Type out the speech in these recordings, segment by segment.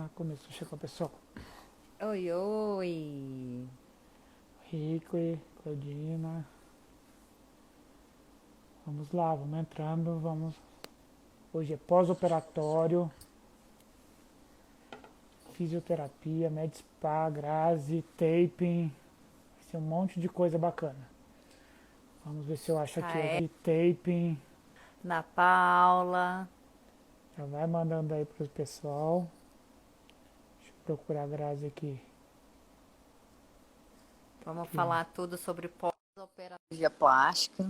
Ah, começou, chegou a pessoa. Oi, oi. Rico e Claudina. Vamos lá, vamos entrando, vamos. Hoje é pós-operatório, fisioterapia, med spa, Grazi, taping. Vai ser um monte de coisa bacana. Vamos ver se eu acho aqui, Caé, taping. na Paula. Já vai mandando aí pro pessoal. Deixa eu procurar a Grazi aqui. Vamos Aqui, ó. falar tudo sobre pós-operação plástica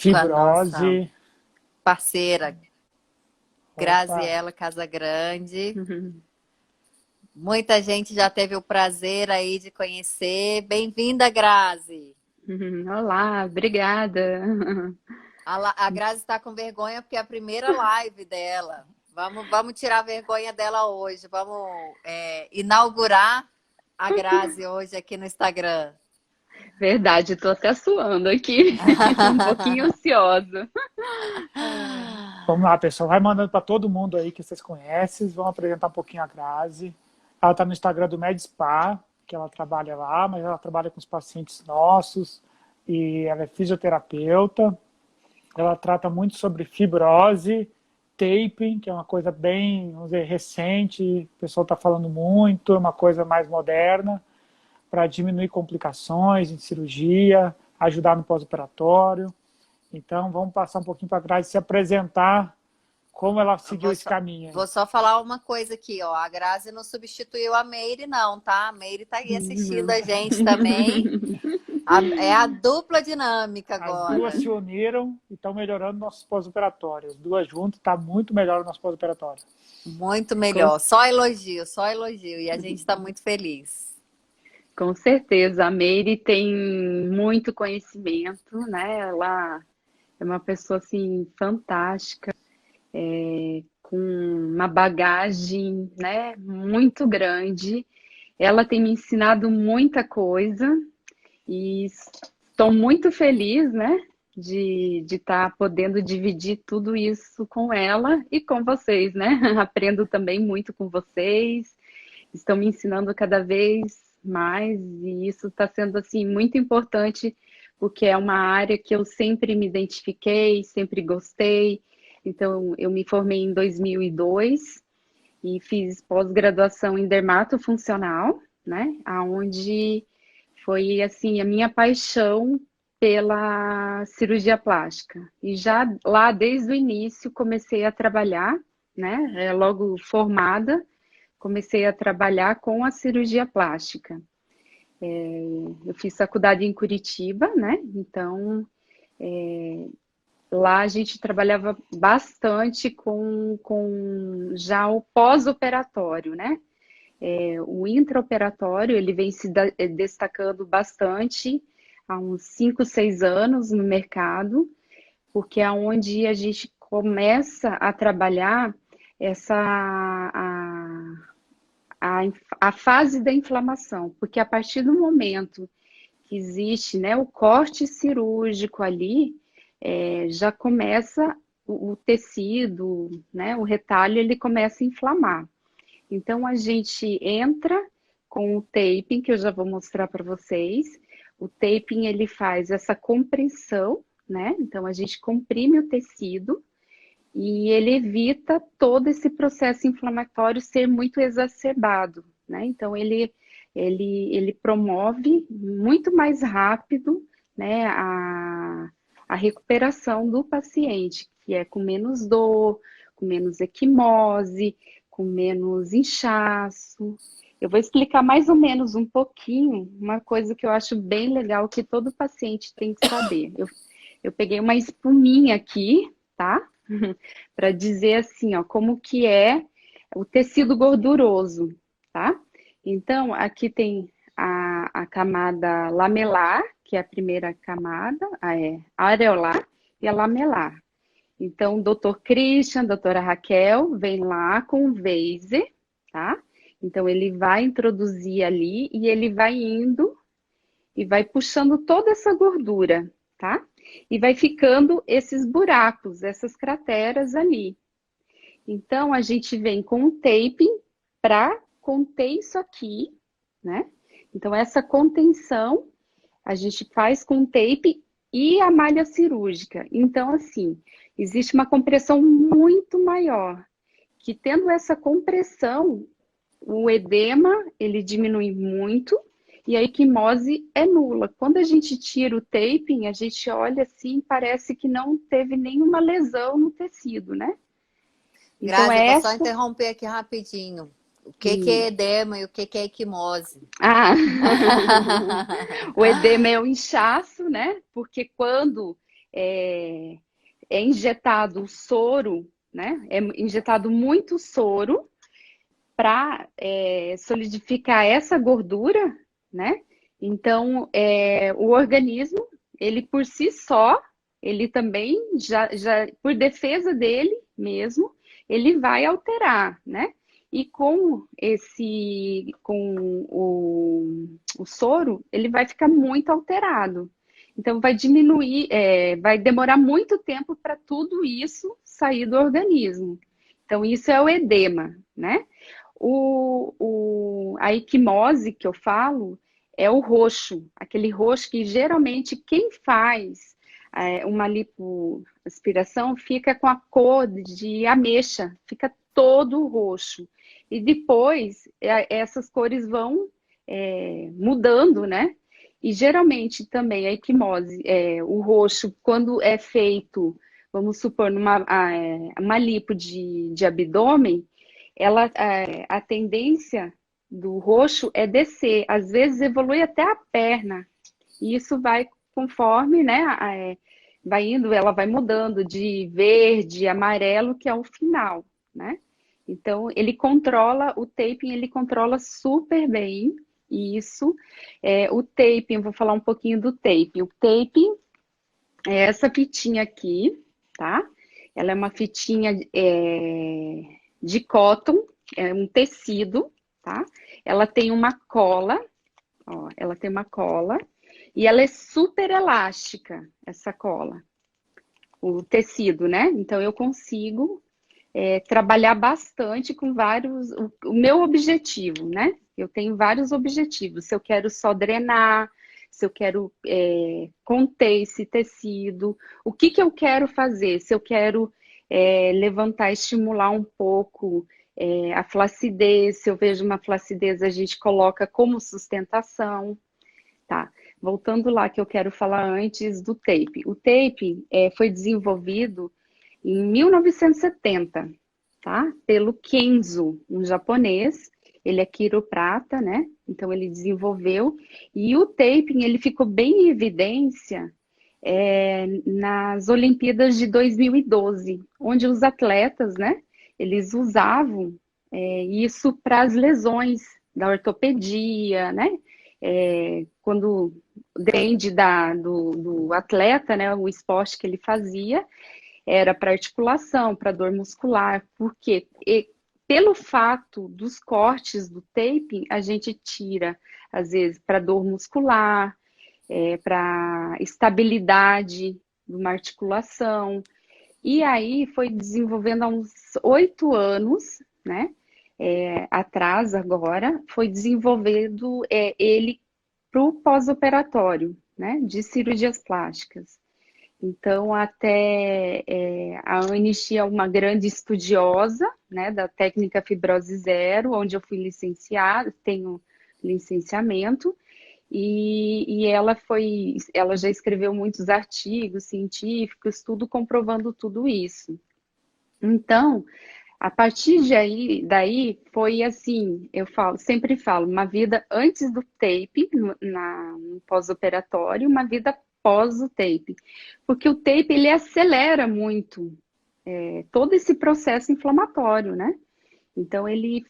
com a nossa Fibrose. parceira Opa, Graziela Casagrande. Muita gente já teve o prazer aí de conhecer. Bem-vinda, Grazi. Olá, obrigada. A Grazi está com vergonha porque é a primeira live dela. Vamos tirar a vergonha dela hoje. Vamos inaugurar a Grazi hoje aqui no Instagram. Verdade, estou até suando aqui, um pouquinho ansiosa. vamos lá, pessoal. Vai mandando para todo mundo aí que vocês conhecem. Vamos apresentar um pouquinho a Grazi. Ela está no Instagram do MedSpa, que ela trabalha lá, mas ela trabalha com os pacientes nossos e ela é fisioterapeuta. Ela trata muito sobre fibrose, taping, que é uma coisa bem, vamos dizer, recente, o pessoal está falando muito, é uma coisa mais moderna, para diminuir complicações em cirurgia, ajudar no pós-operatório. Então, vamos passar um pouquinho para trás e se apresentar como ela Eu seguiu Vou esse só, caminho aí. vou só falar uma coisa aqui, ó. A Grazi não substituiu a Meire, não, tá? A Meire tá aí assistindo Não. a gente também. É a dupla dinâmica As duas agora. se uniram e estão melhorando nossos pós-operatórios. As duas juntas está muito melhor o nosso pós-operatório. Muito Com, melhor. Só elogio, só elogio. E a gente está muito feliz. com certeza, a Meire tem muito conhecimento, né? Ela é uma pessoa assim fantástica, com uma bagagem, né, muito grande. Ela tem me ensinado muita coisa. E estou muito feliz, né, de estar podendo dividir tudo isso com ela e com vocês, né? Aprendo também muito com vocês, estão me ensinando cada vez mais e isso está sendo assim muito importante porque é uma área que eu sempre me identifiquei, sempre gostei. Então, eu me formei em 2002 e fiz pós-graduação em dermatofuncional, né? Aonde foi assim a minha paixão pela cirurgia plástica. E já lá desde o início comecei a trabalhar, né? Logo formada, comecei a trabalhar com a cirurgia plástica. Eu fiz faculdade em Curitiba, né? Então lá a gente trabalhava bastante com já o pós-operatório, né? O intraoperatório, ele vem se destacando bastante há uns 5, 6 anos no mercado, porque é onde a gente começa a trabalhar essa a, a fase da inflamação, porque a partir do momento que existe, né, o corte cirúrgico ali, já começa o tecido, né, o retalho, ele começa a inflamar. Então, a gente entra com o taping, que eu já vou mostrar para vocês. O taping, ele faz essa compressão, né? Então, a gente comprime o tecido e ele evita todo esse processo inflamatório ser muito exacerbado, né? Então, ele promove muito mais rápido, né, a recuperação do paciente, que é com menos dor, com menos equimose, com menos inchaço. Eu vou explicar mais ou menos um pouquinho, uma coisa que eu acho bem legal que todo paciente tem que saber. Eu peguei uma espuminha aqui, tá? Para dizer assim, ó, como que é o tecido gorduroso, tá? Então, aqui tem a camada lamelar, que é a primeira camada, a areolar e a lamelar. Então, o doutor Christian, doutora Raquel, vem lá com o Vaser, tá? Então, ele vai introduzir ali e ele vai indo e vai puxando toda essa gordura, tá? E vai ficando esses buracos, essas crateras ali. Então, a gente vem com o taping para conter isso aqui, né? Então, essa contenção a gente faz com tape e a malha cirúrgica. Então, assim, existe uma compressão muito maior, que tendo essa compressão, o edema, ele diminui muito e a equimose é nula. Quando a gente tira o taping, a gente olha assim, parece que não teve nenhuma lesão no tecido, né? Então, Grazi, eu vou só essa... interromper aqui rapidinho. O que é edema e o que é equimose? Ah, o edema é o inchaço, né? Porque quando é injetado o soro, né? É injetado muito soro para solidificar essa gordura, né? Então, o organismo, ele por si só, ele também, já por defesa dele mesmo, ele vai alterar, né? E com o soro, ele vai ficar muito alterado. Então, vai diminuir, vai demorar muito tempo para tudo isso sair do organismo. Então, isso é o edema, né? A equimose que eu falo é o roxo, aquele roxo que geralmente quem faz uma lipoaspiração fica com a cor de ameixa, fica todo roxo. E depois essas cores vão mudando, né? E geralmente também a equimose, o roxo, quando é feito, vamos supor, uma lipo de abdômen, a tendência do roxo é descer, às vezes evolui até a perna, e isso vai conforme, né, vai indo, ela vai mudando de verde, amarelo, que é o final, né? Então, o taping, ele controla super bem isso. O taping, vou falar um pouquinho do taping. O taping é essa fitinha aqui, tá? Ela é uma fitinha de cotton, é um tecido, tá? Ela tem uma cola, ó, ela tem uma cola, e ela é super elástica, essa cola, o tecido, né? Então, eu consigo trabalhar bastante com vários... O meu objetivo, né? Eu tenho vários objetivos. Se eu quero só drenar, se eu quero conter esse tecido, o que eu quero fazer? Se eu quero levantar, estimular um pouco a flacidez, se eu vejo uma flacidez, a gente coloca como sustentação, tá? Voltando lá que eu quero falar antes do tape. O tape foi desenvolvido em 1970, tá? Pelo Kenzo, um japonês. Ele é quiroprata, né? Então ele desenvolveu. E o taping, ele ficou bem em evidência nas Olimpíadas de 2012, onde os atletas, né? Eles usavam isso para as lesões da ortopedia, né? Quando depende do atleta, né? O esporte que ele fazia, era para articulação, para dor muscular, porque pelo fato dos cortes do taping, a gente tira, às vezes, para dor muscular, para estabilidade de uma articulação. E aí foi desenvolvendo há uns 8 anos, né? Atrás agora, foi desenvolvendo ele para o pós-operatório, né? De cirurgias plásticas. Então, até a Anishi é uma grande estudiosa, né, da técnica fibrose zero, onde eu fui licenciada, tenho licenciamento, e ela já escreveu muitos artigos científicos, tudo comprovando tudo isso. Então, a partir daí foi assim, sempre falo, uma vida antes do tape, no pós-operatório, uma vida pós o tape, porque o tape ele acelera muito todo esse processo inflamatório, né? Então ele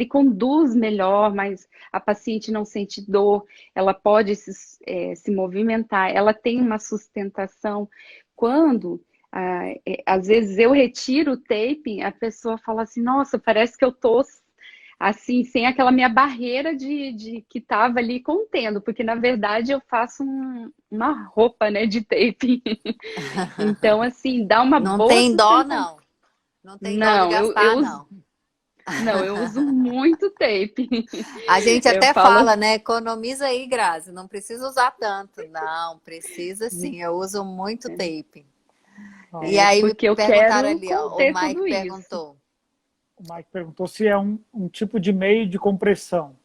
conduz melhor, mas a paciente não sente dor, ela pode se movimentar, ela tem uma sustentação. Quando às vezes eu retiro o taping, a pessoa fala assim, nossa, parece que eu tô assim, sem aquela minha barreira de que estava ali contendo, porque na verdade eu faço uma roupa, né, de tape. Então, assim, dá uma Não boa tem dó, sustentação. não. Não tem dó de Não, gastar, não. não, eu uso muito tape. A gente Eu até falo, fala, né? Economiza aí, Grazi. Não precisa usar tanto. Não, precisa sim. Eu uso muito tape. E aí me porque eu perguntaram quero ali, ó. O conter Mike tudo isso. perguntou. O Mike perguntou se é um tipo de meio de compressão.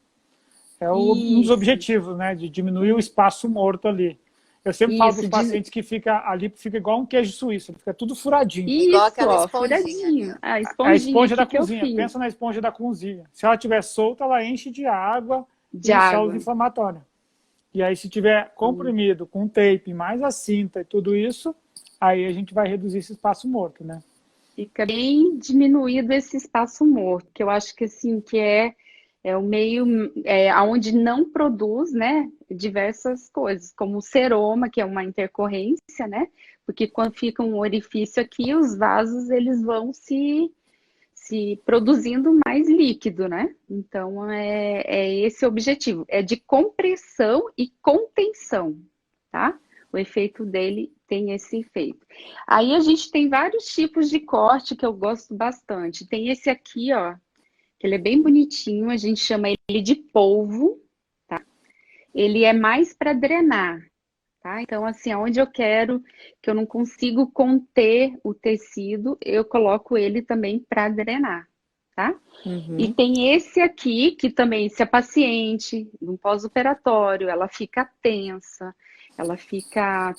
É um dos Isso, objetivos, né? De diminuir o espaço morto ali. Eu sempre falo para os isso, pacientes que fica ali, fica igual um queijo suíço, ele fica tudo furadinho. Igual isso, aquela ó, esponjinha ali, furadinho. ó. A A esponjinha esponja aqui da que eu cozinha, fiz, pensa na esponja da cozinha. Se ela estiver solta, ela enche de água de e células água. inflamatórias. E aí, se tiver comprimido com tape, mais a cinta e tudo isso, aí a gente vai reduzir esse espaço morto, né? Fica bem diminuído esse espaço morto, que eu acho que assim, é o meio onde não produz, né, diversas coisas, como o seroma, que é uma intercorrência, né? Porque quando fica um orifício aqui, os vasos eles vão se produzindo mais líquido, né? Então é esse o objetivo, é de compressão e contenção, tá? O efeito dele tem esse efeito. Aí a gente tem vários tipos de corte que eu gosto bastante. Tem esse aqui, ó, que ele é bem bonitinho, a gente chama ele de polvo. Ele é mais para drenar, tá? Então, assim, aonde eu quero que eu não consigo conter o tecido, eu coloco ele também para drenar, tá? E Uhum. tem esse aqui, que também, se a paciente, no pós-operatório, ela fica tensa, ela fica,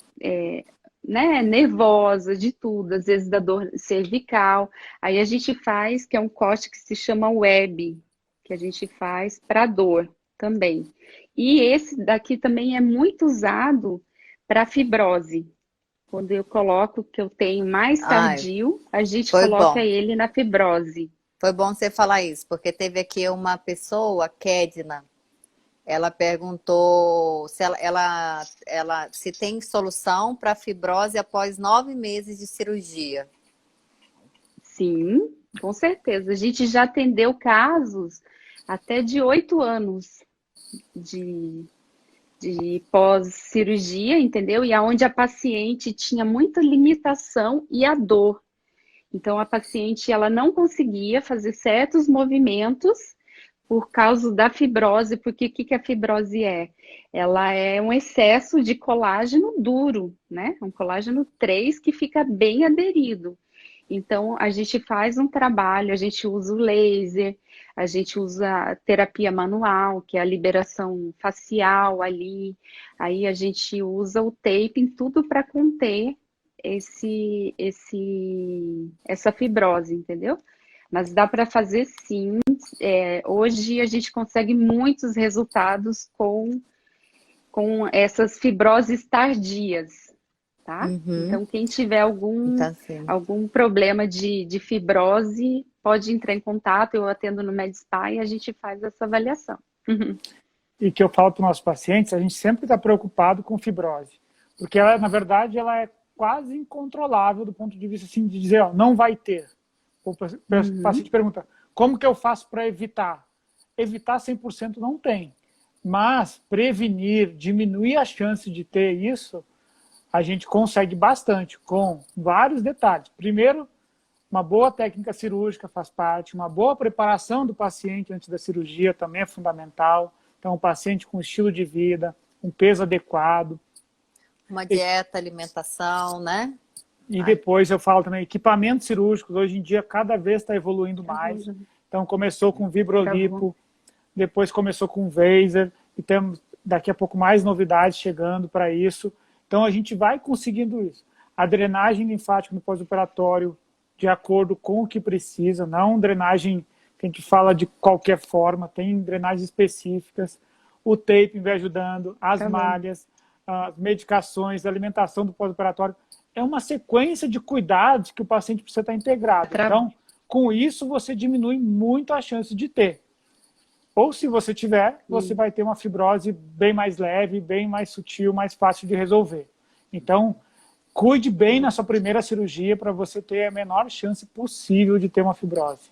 né, nervosa de tudo, às vezes da dor cervical. Aí a gente faz, que é um corte que se chama web, que a gente faz para dor também. E esse daqui também é muito usado para fibrose. Quando eu coloco que eu tenho mais Ai, tardio, a gente foi coloca bom. ele na fibrose. Foi bom você falar isso, porque teve aqui uma pessoa, Kedna, ela perguntou se tem solução para fibrose após 9 meses de cirurgia. Sim, com certeza. A gente já atendeu casos até de 8 anos de, de pós-cirurgia, entendeu? E aonde a paciente tinha muita limitação e a dor. Então, a paciente ela não conseguia fazer certos movimentos por causa da fibrose, porque o que que a fibrose é? Ela é um excesso de colágeno duro, né? Um colágeno 3 que fica bem aderido. Então, a gente faz um trabalho, a gente usa o laser, a gente usa a terapia manual, que é a liberação facial ali, aí a gente usa o taping, tudo para conter essa fibrose, entendeu? Mas dá para fazer sim. Hoje a gente consegue muitos resultados com essas fibroses tardias, tá? Uhum. Então, quem tiver Então, sim. algum problema de fibrose, pode entrar em contato, eu atendo no MedSpa e a gente faz essa avaliação. E que eu falo para os nossos pacientes, a gente sempre está preocupado com fibrose, porque ela, na verdade, ela é quase incontrolável do ponto de vista assim, de dizer, ó, não vai ter. O paciente pergunta, como que eu faço para evitar? Evitar 100% não tem, mas prevenir, diminuir a chance de ter isso, a gente consegue bastante com vários detalhes. Primeiro, uma boa técnica cirúrgica faz parte, uma boa preparação do paciente antes da cirurgia também é fundamental. Então, um paciente com estilo de vida, um peso adequado. Uma dieta, alimentação, né? E depois eu falo também, equipamentos cirúrgicos, hoje em dia cada vez está evoluindo mais. Então, começou com Vibrolipo, depois começou com Vaser, e temos daqui a pouco mais novidades chegando para isso. Então, a gente vai conseguindo isso. A drenagem linfática no pós-operatório, de acordo com o que precisa, não drenagem que a gente fala de qualquer forma, tem drenagens específicas. O tape vem ajudando, as malhas, as medicações, a alimentação do pós-operatório. É uma sequência de cuidados que o paciente precisa estar integrado. Então, com isso, você diminui muito a chance de ter. Ou se você tiver, você vai ter uma fibrose bem mais leve, bem mais sutil, mais fácil de resolver. Então, cuide bem na sua primeira cirurgia para você ter a menor chance possível de ter uma fibrose.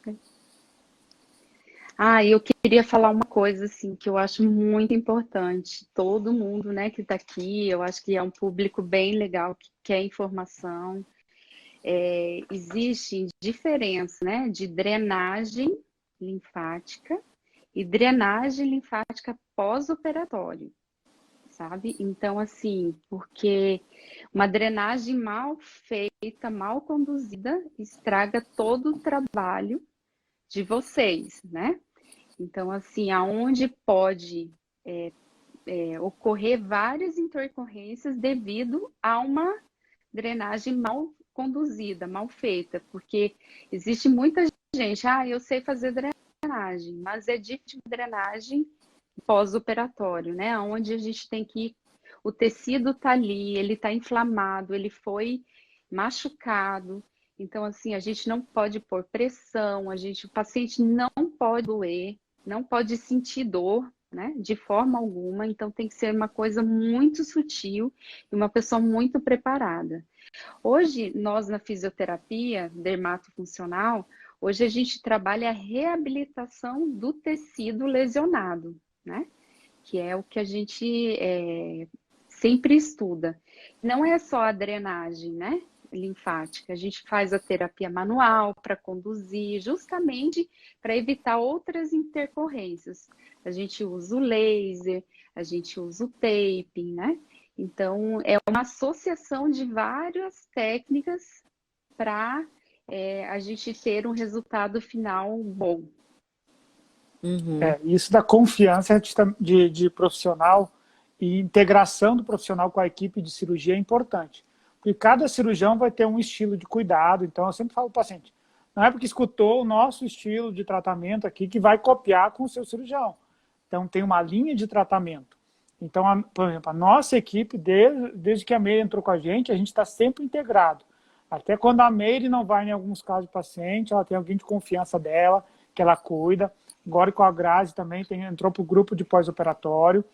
Eu queria falar uma coisa assim que eu acho muito importante. Todo mundo, né, que está aqui, eu acho que é um público bem legal que quer informação. existe diferença, né, de drenagem linfática e drenagem linfática pós-operatório, sabe? Então, assim, porque uma drenagem mal feita, mal conduzida, estraga todo o trabalho de vocês, né? Então, assim, aonde pode ocorrer várias intercorrências devido a uma drenagem mal conduzida, mal feita, porque existe muita gente, eu sei fazer drenagem, mas é de drenagem pós-operatório, né? Onde a gente tem que o tecido tá ali, ele tá inflamado, ele foi machucado. Então, assim, a gente não pode pôr pressão, o paciente não pode doer, não pode sentir dor, né? De forma alguma. Então, tem que ser uma coisa muito sutil e uma pessoa muito preparada. Hoje, nós na fisioterapia dermatofuncional, hoje a gente trabalha a reabilitação do tecido lesionado, né? Que é o que a gente sempre estuda. Não é só a drenagem, né? Linfática. A gente faz a terapia manual para conduzir, justamente para evitar outras intercorrências. A gente usa o laser, a gente usa o taping, né? Então, é uma associação de várias técnicas para a gente ter um resultado final bom. Isso da confiança de profissional e integração do profissional com a equipe de cirurgia é importante. Porque cada cirurgião vai ter um estilo de cuidado. Então, eu sempre falo para o paciente, não é porque escutou o nosso estilo de tratamento aqui que vai copiar com o seu cirurgião. Então, tem uma linha de tratamento. Então, por exemplo, a nossa equipe, desde que a Meire entrou com a gente está sempre integrado. Até quando a Meire não vai em alguns casos do paciente, ela tem alguém de confiança dela, que ela cuida. Agora com a Grazi também entrou para o grupo de pós-operatório.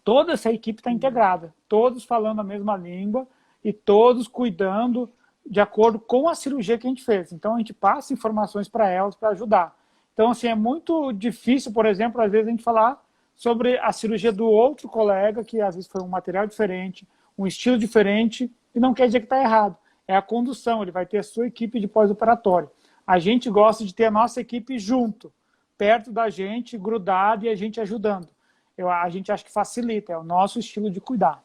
Toda essa equipe está integrada, todos falando a mesma língua e todos cuidando de acordo com a cirurgia que a gente fez. Então, a gente passa informações para elas para ajudar. Então, assim, é muito difícil, por exemplo, às vezes a gente falar sobre a cirurgia do outro colega, que às vezes foi um material diferente, um estilo diferente, e não quer dizer que está errado. É a condução, ele vai ter a sua equipe de pós-operatório. A gente gosta de ter a nossa equipe junto, perto da gente, grudado e a gente ajudando. A gente acha que facilita, é o nosso estilo de cuidar.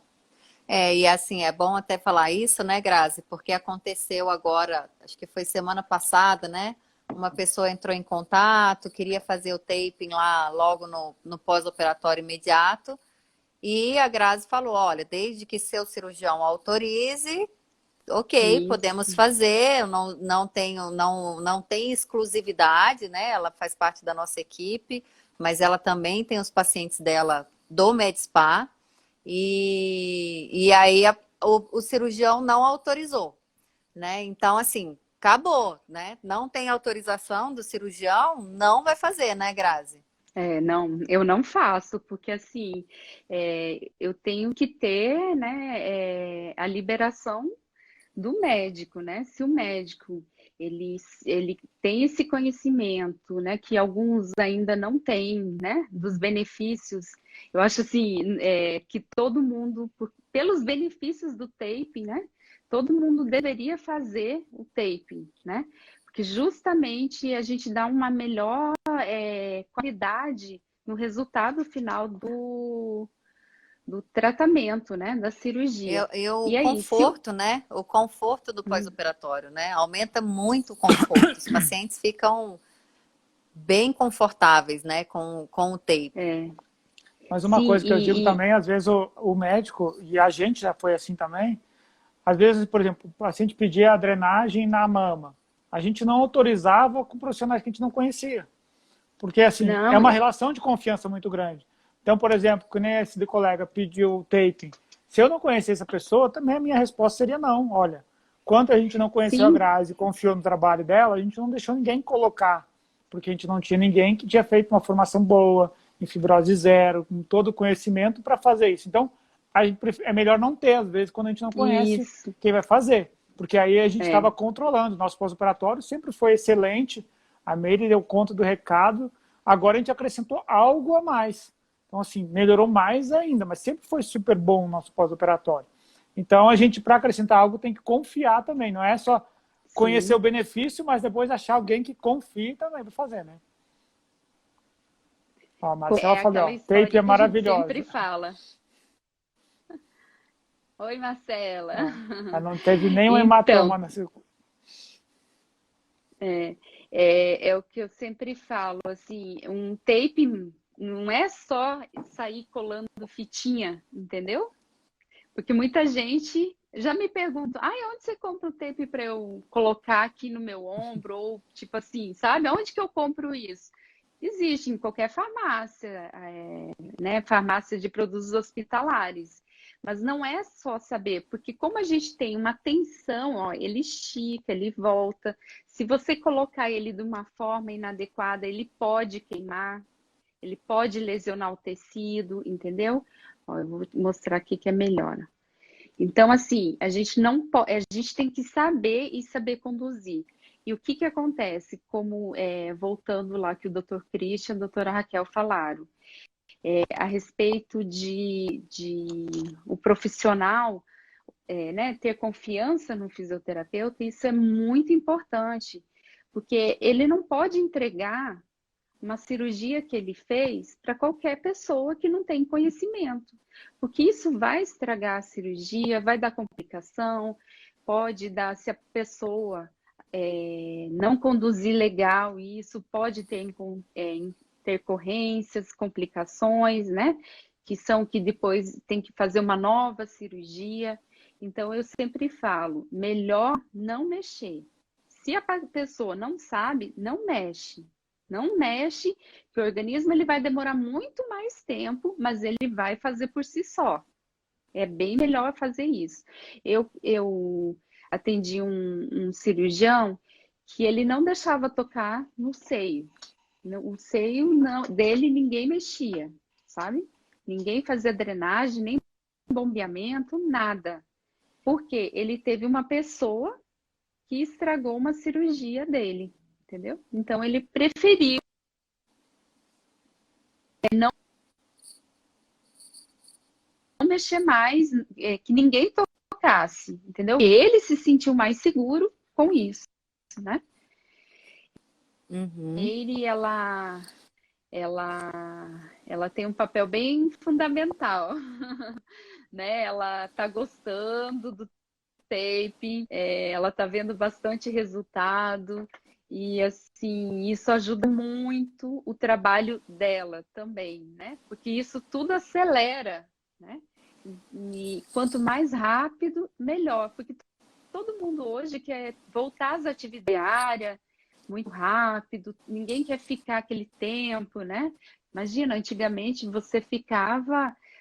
E assim, é bom até falar isso, né, Grazi? Porque aconteceu agora, acho que foi semana passada, né? Uma pessoa entrou em contato, queria fazer o taping lá logo no pós-operatório imediato. E a Grazi falou, olha, desde que seu cirurgião autorize, ok, Isso. podemos fazer, não tem exclusividade, né? Ela faz parte da nossa equipe, mas ela também tem os pacientes dela do MedSpa. E aí o cirurgião não autorizou, né? Então, assim, acabou, né? Não tem autorização do cirurgião, não vai fazer, né, Grazi? Não, eu não faço, porque assim, eu tenho que ter, né, a liberação do médico, né? Se o médico ele tem esse conhecimento, né, que alguns ainda não têm, né, dos benefícios. Eu acho assim, que todo mundo, pelos benefícios do taping, né, todo mundo deveria fazer o taping, né? Porque justamente a gente dá uma melhor qualidade no resultado final do tratamento, né, da cirurgia. O aí, conforto, né? O conforto do pós-operatório, né? Aumenta muito o conforto. Os pacientes ficam bem confortáveis, né, com o tape. Mas uma coisa que eu digo também, às vezes o médico, e a gente já foi assim também, às vezes, por exemplo, o paciente pedia a drenagem na mama. A gente não autorizava com profissionais que a gente não conhecia. Porque, assim, é uma relação de confiança muito grande. Então, por exemplo, quando esse colega pediu taping, se eu não conhecesse a pessoa, também a minha resposta seria não. Olha, quanto a gente não conheceu a Grazi e confiou no trabalho dela, a gente não deixou ninguém colocar, porque a gente não tinha ninguém que tinha feito uma formação boa, em fibrose zero, com todo o conhecimento para fazer isso. Então, é melhor não ter, às vezes, quando a gente não conhece quem vai fazer. Porque aí a gente estava controlando. Nosso pós-operatório sempre foi excelente, a Meire deu conta do recado, agora a gente acrescentou algo a mais. Então, assim, melhorou mais ainda, mas sempre foi super bom o nosso pós-operatório. Então, a gente, para acrescentar algo, tem que confiar também. Não é só, conhecer Sim. o benefício, mas depois achar alguém que confie também para fazer, né? Ó, a Marcela É falou, aquela ó, tape é historinha que a gente sempre maravilhosa. fala. Oi, Marcela. Ó, mas não teve nenhum Então, hematoma nesse... é o que eu sempre falo, assim, um tape não é só sair colando fitinha, entendeu? Porque muita gente já me pergunta, onde você compra o tape para eu colocar aqui no meu ombro? Ou tipo assim, sabe? Onde que eu compro isso? Existe em qualquer farmácia, né? Farmácia de produtos hospitalares. Mas não é só saber, porque como a gente tem uma tensão, ó, ele estica, ele volta. Se você colocar ele de uma forma inadequada, ele pode queimar, ele pode lesionar o tecido, entendeu? Ó, eu vou mostrar aqui que é melhor. Então, assim, a gente não pode, a gente tem que saber e saber conduzir. E o que que acontece? Como voltando lá que o Dr. Christian e a doutora Raquel falaram, a respeito de o profissional né, ter confiança no fisioterapeuta, isso é muito importante, porque ele não pode entregar uma cirurgia que ele fez para qualquer pessoa que não tem conhecimento, porque isso vai estragar a cirurgia, vai dar complicação, pode dar, se a pessoa não conduzir legal, isso pode ter intercorrências, complicações, né? Que são que depois tem que fazer uma nova cirurgia. Então, eu sempre falo, melhor não mexer. Se a pessoa não sabe, não mexe. Não mexe, que o organismo ele vai demorar muito mais tempo, mas ele vai fazer por si só. É bem melhor fazer isso. Eu atendi um cirurgião que ele não deixava tocar no seio. O seio não, dele ninguém mexia, sabe? Ninguém fazia drenagem, nem bombeamento, nada. Porque ele teve uma pessoa que estragou uma cirurgia dele, entendeu? Então ele preferiu não mexer mais, que ninguém tocasse, entendeu? E ele se sentiu mais seguro com isso, né? Uhum. Ele, ela tem um papel bem fundamental, né? Ela tá gostando do tape, ela tá vendo bastante resultado e assim isso ajuda muito o trabalho dela também, né? Porque isso tudo acelera, né? E quanto mais rápido, melhor, porque todo mundo hoje quer voltar às atividades diárias muito rápido, ninguém quer ficar aquele tempo, né? Imagina, antigamente você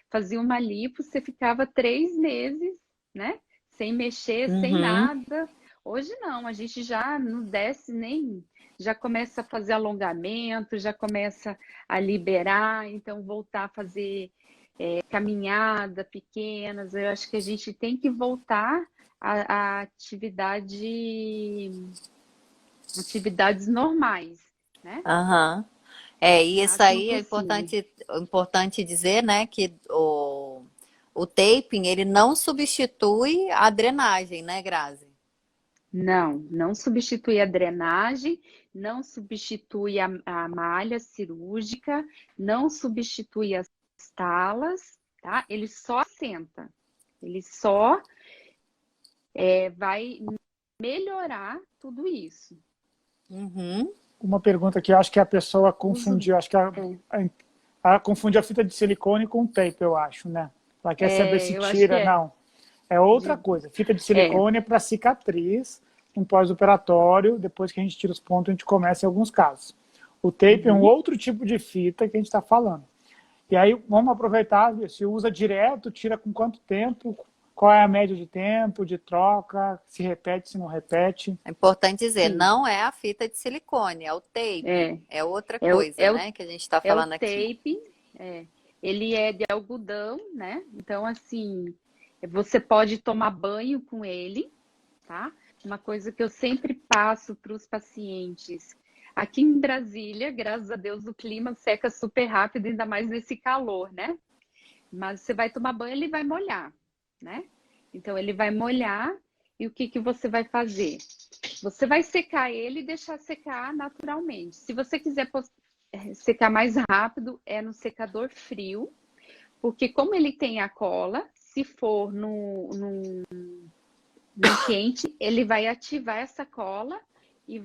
fazia uma lipo, você ficava 3 meses, né? Sem mexer, sem Uhum. nada. Hoje não, a gente já não desce nem, já começa a fazer alongamento, já começa a liberar, então voltar a fazer caminhada pequenas. Eu acho que a gente tem que voltar à atividades normais, né? Aham. É, e isso Máximo aí é possível. importante dizer, né, que o taping, ele não substitui a drenagem, né, Grazi? Não, não substitui a drenagem, não substitui a malha cirúrgica, não substitui as talas, tá? Ele só senta, ele só vai melhorar tudo isso. Uhum. Uma pergunta que eu acho que a pessoa Uso, confundiu, acho que confundiu a fita de silicone com tape, eu acho, né? Ela quer saber se eu acho que tira, não. É outra de, coisa. Fita de é, silicone é para cicatriz, um pós-operatório, depois que a gente tira os pontos, a gente começa em alguns casos. O tape é um uhum. outro tipo de fita que a gente está falando. E aí, vamos aproveitar, se usa direto, tira com quanto tempo, qual é a média de tempo, de troca, se repete, se não repete. É importante dizer, Sim, não é a fita de silicone, é o tape. é, É outra é, o, coisa, é, o, né, que a gente está é o falando aqui. tape, ele é de algodão, né? Então, assim, você pode tomar banho com ele, tá? Uma coisa que eu sempre passo para os pacientes. Aqui em Brasília, graças a Deus, o clima seca super rápido, ainda mais nesse calor, né? Mas você vai tomar banho, ele vai molhar, né? Então, ele vai molhar e o que que você vai fazer? Você vai secar ele e deixar secar naturalmente. Se você quiser secar mais rápido, é no secador frio, porque como ele tem a cola, se for no quente, ele vai ativar essa cola e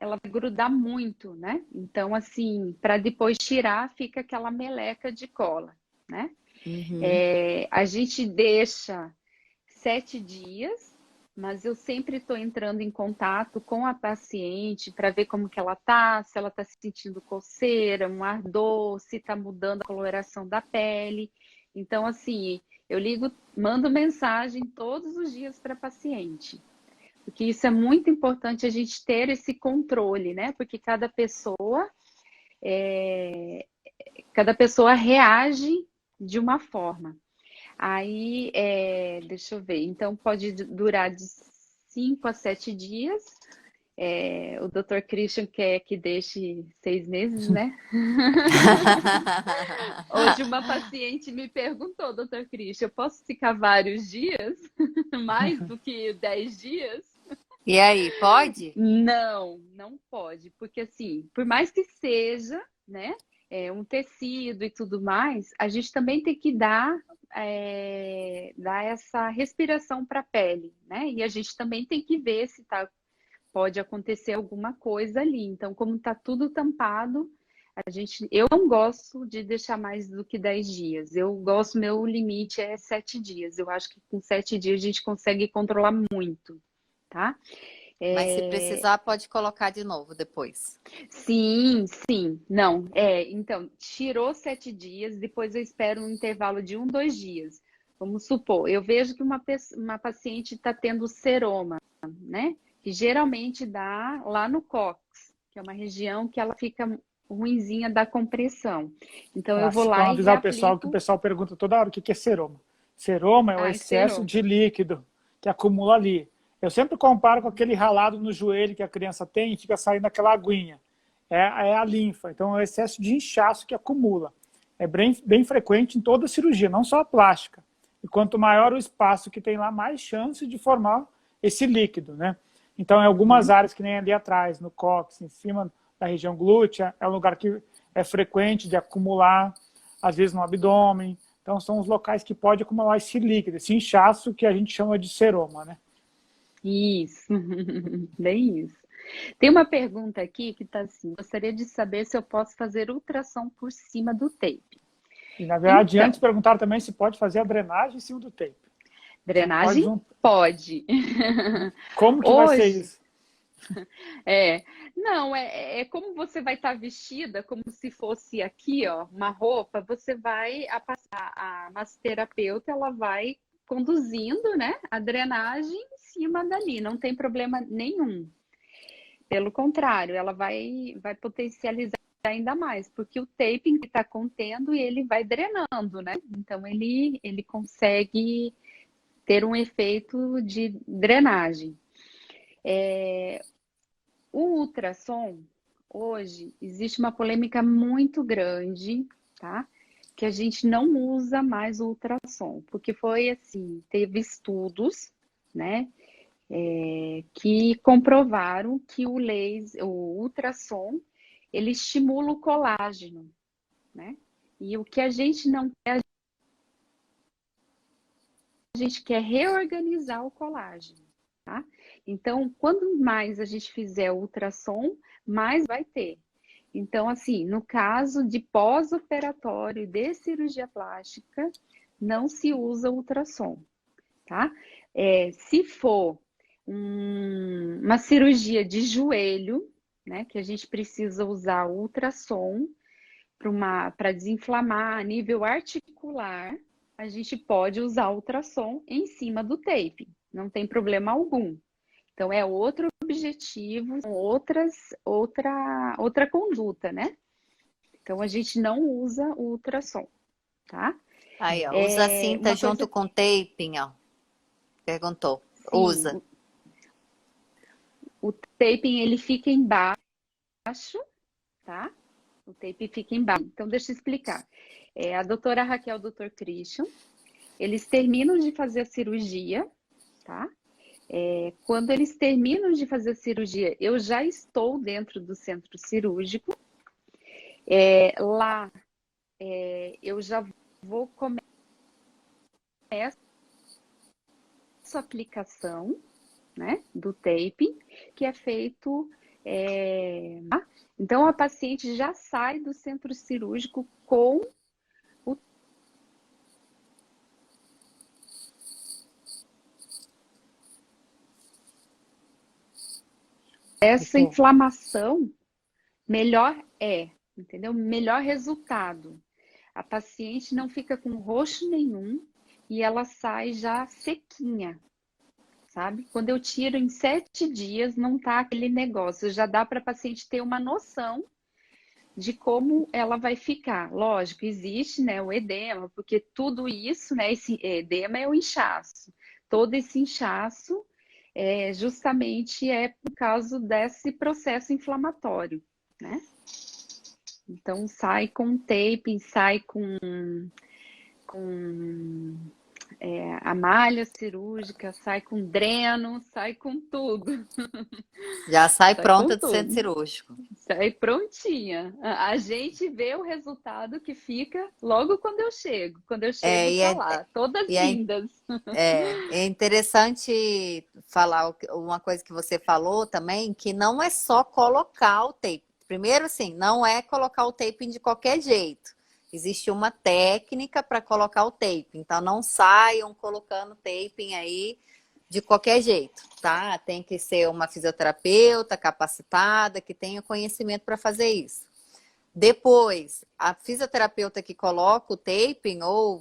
ela vai grudar muito, né? Então, assim, para depois tirar, fica aquela meleca de cola, né? Uhum. A gente deixa 7 dias, mas eu sempre estou entrando em contato com a paciente para ver como que ela tá, se ela está sentindo coceira, um ardor, se está mudando a coloração da pele. Então, assim, eu ligo, mando mensagem todos os dias para a paciente. Porque isso é muito importante a gente ter esse controle, né? Porque cada pessoa reage de uma forma. Aí, deixa eu ver, então pode durar de 5 a 7 dias. O Dr. Christian quer que deixe 6 meses, né? Hoje uma paciente me perguntou, Dr. Christian, eu posso ficar vários dias? Mais do que 10 dias? E aí, pode? Não, não pode, porque assim, por mais que seja, né, um tecido e tudo mais, a gente também tem que dar essa respiração para a pele, né? E a gente também tem que ver se pode acontecer alguma coisa ali. Então, como está tudo tampado, eu não gosto de deixar mais do que 10 dias. Meu limite é 7 dias. Eu acho que com 7 dias a gente consegue controlar muito, tá? Mas se precisar, pode colocar de novo depois. Sim, sim. Não, então, tirou 7 dias, depois eu espero um intervalo de 1, 2 dias. Vamos supor, eu vejo que uma paciente está tendo seroma, né? Que geralmente dá lá no cóccix, que é uma região que ela fica ruinzinha da compressão. Então, eu vou lá Vamos e avisar o pessoal que o reaplico. pessoal pergunta toda hora o que é seroma. Seroma é o Ai, excesso seroma. de líquido que acumula ali. Eu sempre comparo com aquele ralado no joelho que a criança tem e fica saindo aquela aguinha. É a linfa. Então, é o excesso de inchaço que acumula. É bem frequente em toda cirurgia, não só a plástica. E quanto maior o espaço que tem lá, mais chance de formar esse líquido, né? Então, em algumas áreas, que nem ali atrás, no cóccix, em cima da região glútea, é um lugar que é frequente de acumular, às vezes no abdômen. Então, são os locais que pode acumular esse líquido, esse inchaço que a gente chama de seroma, né? Isso, bem isso. Tem uma pergunta aqui que está assim: gostaria de saber se eu posso fazer ultrassom por cima do tape. E, na verdade, antes Então, perguntaram também se pode fazer a drenagem em cima do tape. Então, pode drenagem? junto. Pode. Como que vai ser Hoje, isso? não, é como você vai estar vestida, como se fosse aqui, ó, uma roupa, a massoterapeuta, ela vai conduzindo, né, a drenagem em cima dali, não tem problema nenhum. Pelo contrário, ela vai potencializar ainda mais, porque o taping que está contendo e ele vai drenando, né? Então ele consegue ter um efeito de drenagem. O ultrassom, hoje, existe uma polêmica muito grande, tá? Que a gente não usa mais o ultrassom, porque foi assim, teve estudos, né? Que comprovaram que o ultrassom, ele estimula o colágeno, né? E o que a gente não quer, a gente quer reorganizar o colágeno, tá? Então, quanto mais a gente fizer o ultrassom, mais vai ter. Então, assim, no caso de pós-operatório de cirurgia plástica, não se usa ultrassom, tá? Se for uma cirurgia de joelho, né, que a gente precisa usar ultrassom para desinflamar a nível articular, a gente pode usar ultrassom em cima do tape, não tem problema algum. Então, é outro objetivo, outra conduta, né? Então, a gente não usa o ultrassom, tá? Aí, ó, usa a cinta Uma junto coisa, com taping, ó. Perguntou. sim, Usa. o taping, ele fica embaixo, tá? O tape fica embaixo. Então, deixa eu explicar. A doutora Raquel e o doutor Christian, eles terminam de fazer a cirurgia, tá? Quando eles terminam de fazer a cirurgia, eu já estou dentro do centro cirúrgico. Lá eu já vou começar a aplicação, né, do taping, que é feito. Então, a paciente já sai do centro cirúrgico com essa inflamação, melhor entendeu? Melhor resultado. A paciente não fica com roxo nenhum e ela sai já sequinha, sabe? Quando eu tiro em 7 dias, não tá aquele negócio, já dá para a paciente ter uma noção de como ela vai ficar. Lógico, existe, né, o edema, porque tudo isso, né, esse edema é o inchaço. Todo esse inchaço justamente por causa desse processo inflamatório, né? Então, sai com taping, sai com a malha cirúrgica, sai com dreno, sai com tudo. Já sai Sai pronta com do centro tudo. cirúrgico. Sai prontinha. A gente vê o resultado que fica logo quando eu chego. Quando eu chego, E tá lá, todas e lindas. é interessante falar uma coisa que você falou também, que não é só colocar o tape. Primeiro, assim, não é colocar o taping de qualquer jeito. Existe uma técnica para colocar o tape. Então, não saiam colocando taping aí de qualquer jeito, tá? Tem que ser uma fisioterapeuta capacitada, que tenha conhecimento para fazer isso. Depois, a fisioterapeuta que coloca o taping, ou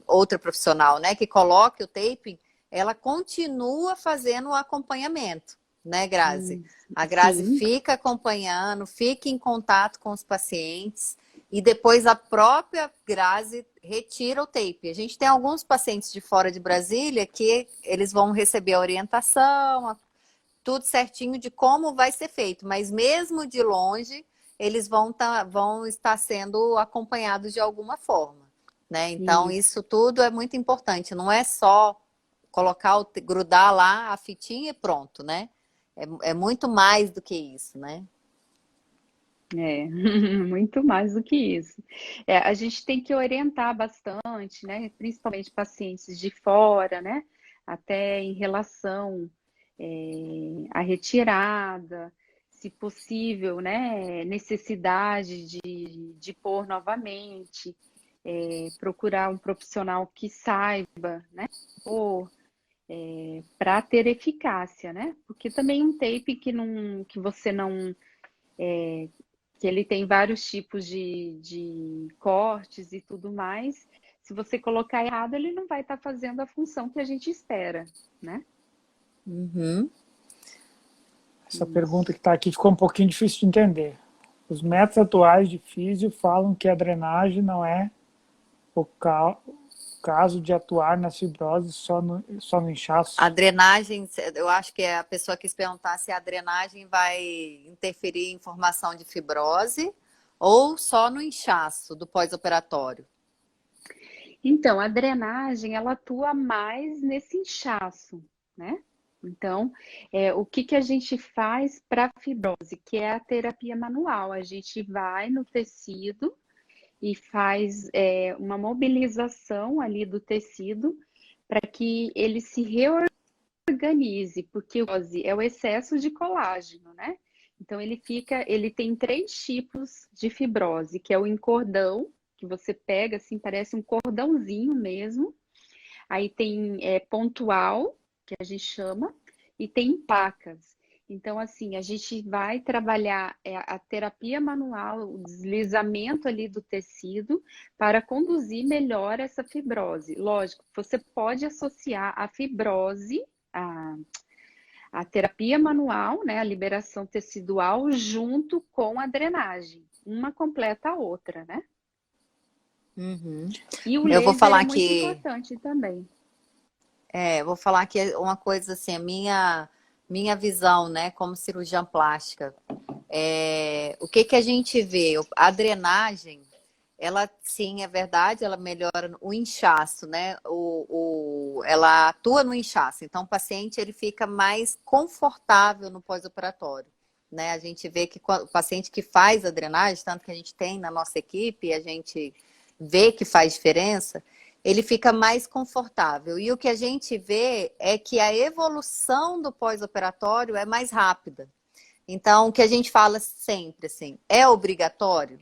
outra profissional, né, que coloque o taping, ela continua fazendo o acompanhamento, né, Grazi? A Grazi Sim. fica acompanhando, fica em contato com os pacientes, e depois a própria Grazi retira o tape. A gente tem alguns pacientes de fora de Brasília que eles vão receber a orientação, tudo certinho de como vai ser feito, mas mesmo de longe, eles vão estar sendo acompanhados de alguma forma, né? Então, isso tudo é muito importante, não é só grudar lá a fitinha e pronto, né? É muito mais do que isso, né? Muito mais do que isso. A gente tem que orientar bastante, né? Principalmente pacientes de fora, né? Até em relação à retirada, se possível, né? Necessidade de pôr novamente, procurar um profissional que saiba, né? Pôr para ter eficácia, né? Porque também um tape que você não que ele tem vários tipos de cortes e tudo mais. Se você colocar errado, ele não vai estar fazendo a função que a gente espera, né? Uhum. Essa pergunta que está aqui ficou um pouquinho difícil de entender. Os métodos atuais de físio falam que a drenagem não é o caso de atuar na fibrose só no inchaço. A drenagem, eu acho que a pessoa quis perguntar se a drenagem vai interferir em formação de fibrose ou só no inchaço do pós-operatório. Então, a drenagem, ela atua mais nesse inchaço, né? Então, o que a gente faz para a fibrose, que é a terapia manual? A gente vai no tecido e faz uma mobilização ali do tecido para que ele se reorganize, porque a fibrose é o excesso de colágeno, né? Então, ele tem 3 tipos de fibrose, que é o encordão, que você pega, assim, parece um cordãozinho mesmo. Aí tem pontual, que a gente chama, e tem placas. Então, assim, a gente vai trabalhar a terapia manual, o deslizamento ali do tecido para conduzir melhor essa fibrose. Lógico, você pode associar a fibrose, a terapia manual, né, a liberação tecidual, junto com a drenagem. Uma completa a outra, né? Uhum. E o Eu vou laser falar é muito que importante também. vou falar que uma coisa assim, a minha visão, né, como cirurgiã plástica, o que a gente vê? A drenagem, ela sim, é verdade, ela melhora o inchaço, né? ela atua no inchaço. Então, o paciente ele fica mais confortável no pós-operatório, né? A gente vê que o paciente que faz a drenagem, tanto que a gente tem na nossa equipe, a gente vê que faz diferença, ele fica mais confortável. E o que a gente vê é que a evolução do pós-operatório é mais rápida. Então, o que a gente fala sempre, assim, é obrigatório?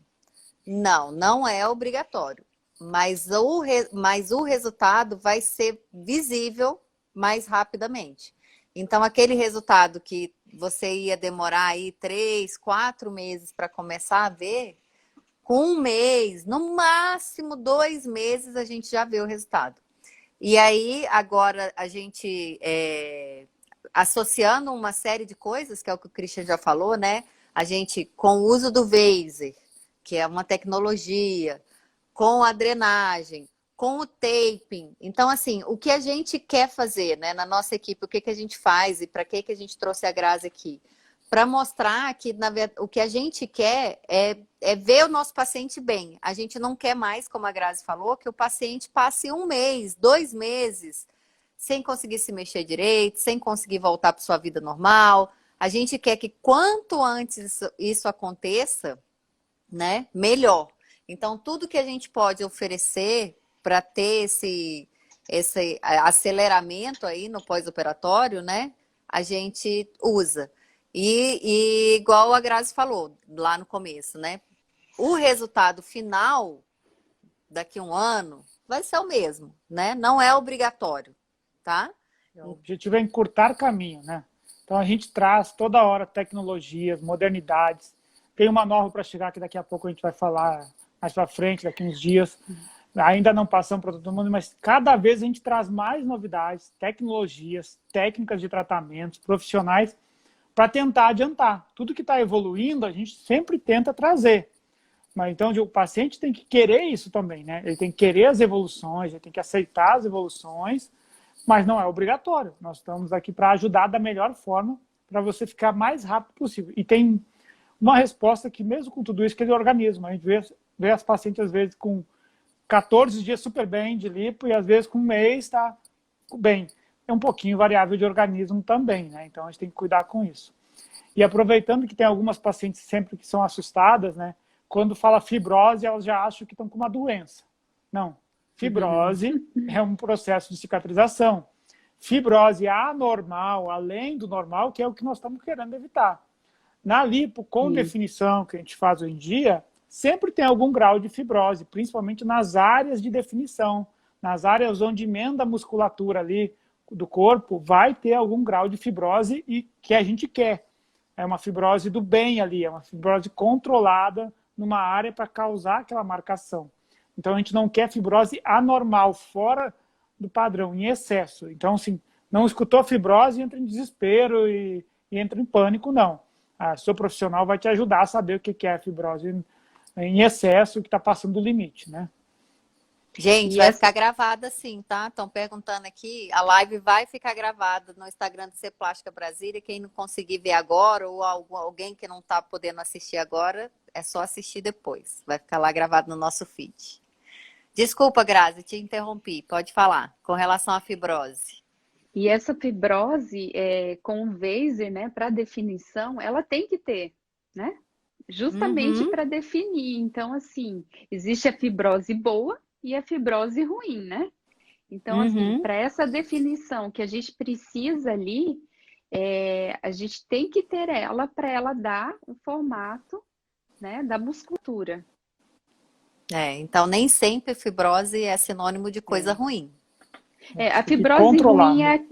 Não, não é obrigatório. Mas o resultado vai ser visível mais rapidamente. Então, aquele resultado que você ia demorar aí 3, 4 meses para começar a ver, com 1 mês, no máximo 2 meses, a gente já vê o resultado. E aí, agora, a gente, associando uma série de coisas, que é o que o Christian já falou, né? A gente, com o uso do Vaser, que é uma tecnologia, com a drenagem, com o taping. Então, assim, o que a gente quer fazer, né, na nossa equipe, o que a gente faz e para que a gente trouxe a Grazi aqui? Para mostrar que, na verdade, o que a gente quer é ver o nosso paciente bem. A gente não quer mais, como a Grazi falou, que o paciente passe 1 mês, 2 meses, sem conseguir se mexer direito, sem conseguir voltar para sua vida normal. A gente quer que quanto antes isso aconteça, né, melhor. Então, tudo que a gente pode oferecer para ter esse aceleramento aí no pós-operatório, né, a gente usa. E igual a Grazi falou lá no começo, né, o resultado final, daqui a 1 ano, vai ser o mesmo, né? Não é obrigatório, tá? O objetivo é encurtar caminho, né? Então a gente traz toda hora tecnologias, modernidades. Tem uma nova para chegar que daqui a pouco a gente vai falar mais para frente, daqui uns dias. Ainda não passamos para todo mundo, mas cada vez a gente traz mais novidades, tecnologias, técnicas de tratamentos, profissionais, para tentar adiantar. Tudo que está evoluindo, a gente sempre tenta trazer. Mas então o paciente tem que querer isso também, né? Ele tem que querer as evoluções, ele tem que aceitar as evoluções, mas não é obrigatório. Nós estamos aqui para ajudar da melhor forma para você ficar mais rápido possível. E tem uma resposta que, mesmo com tudo isso, que é do organismo. A gente vê as pacientes, às vezes, com 14 dias super bem de lipo e, às vezes, com 1 mês está bem. É um pouquinho variável de organismo também, né? Então, a gente tem que cuidar com isso. E aproveitando que tem algumas pacientes sempre que são assustadas, né? Quando fala fibrose, elas já acham que estão com uma doença. Não. Fibrose é um processo de cicatrização. Fibrose anormal, além do normal, que é o que nós estamos querendo evitar. Na lipo, com definição, que a gente faz hoje em dia, sempre tem algum grau de fibrose, principalmente nas áreas de definição. Nas áreas onde emenda a musculatura ali do corpo, vai ter algum grau de fibrose e que a gente quer. É uma fibrose do bem ali, é uma fibrose controlada numa área para causar aquela marcação. Então, a gente não quer fibrose anormal, fora do padrão, em excesso. Então, assim, não escutou fibrose, entra em desespero e entra em pânico, não. A seu profissional vai te ajudar a saber o que é a fibrose em excesso, que está passando do limite, né? Gente, vai ficar gravada sim, tá? Estão perguntando aqui, a live vai ficar gravada no Instagram do C Plástica Brasília. Quem não conseguir ver agora, ou alguém que não está podendo assistir agora, é só assistir depois. Vai ficar lá gravado no nosso feed. Desculpa, Grazi, te interrompi. Pode falar, com relação à fibrose. E essa fibrose, com o Vaser, né, para definição, ela tem que ter, né? Justamente para definir. Então, assim, existe a fibrose boa e a fibrose ruim, né? Então, assim, para essa definição que a gente precisa ali, a gente tem que ter ela para ela dar o formato, né, da musculatura. Então nem sempre fibrose é sinônimo de coisa ruim. A fibrose ruim é...